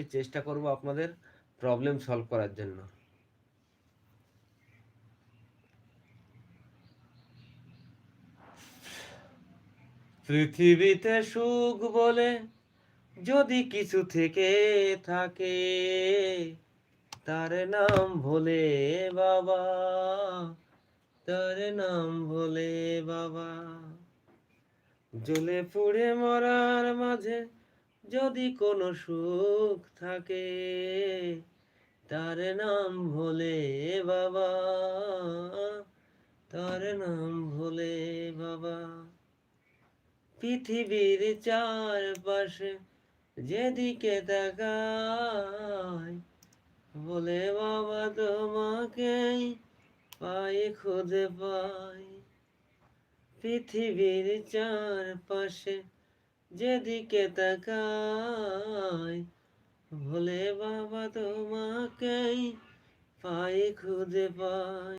চেষ্টা করব আপনাদের প্রবলেম সলভ করার জন্য। পৃথিবীতে সুখ বলে যদি কিছু থেকে থাকে, তার নাম ভোলে বাবা, তার নাম ভোলে বাবা। জ্বলে পুড়ে মরার মাঝে যদি কোনো সুখ থাকে, তার নাম ভোলে বাবা, তার নাম ভোলে বাবা। পৃথিবীর চারপাশে যেদিকে তাকাই, বলে বাবা তোমাকেই পাই, খুঁজে পাই। পৃথিবীর চারপাশে যেদিকে তাকাই, বলে বাবা তোমাকেই পাই, খুঁজে পাই।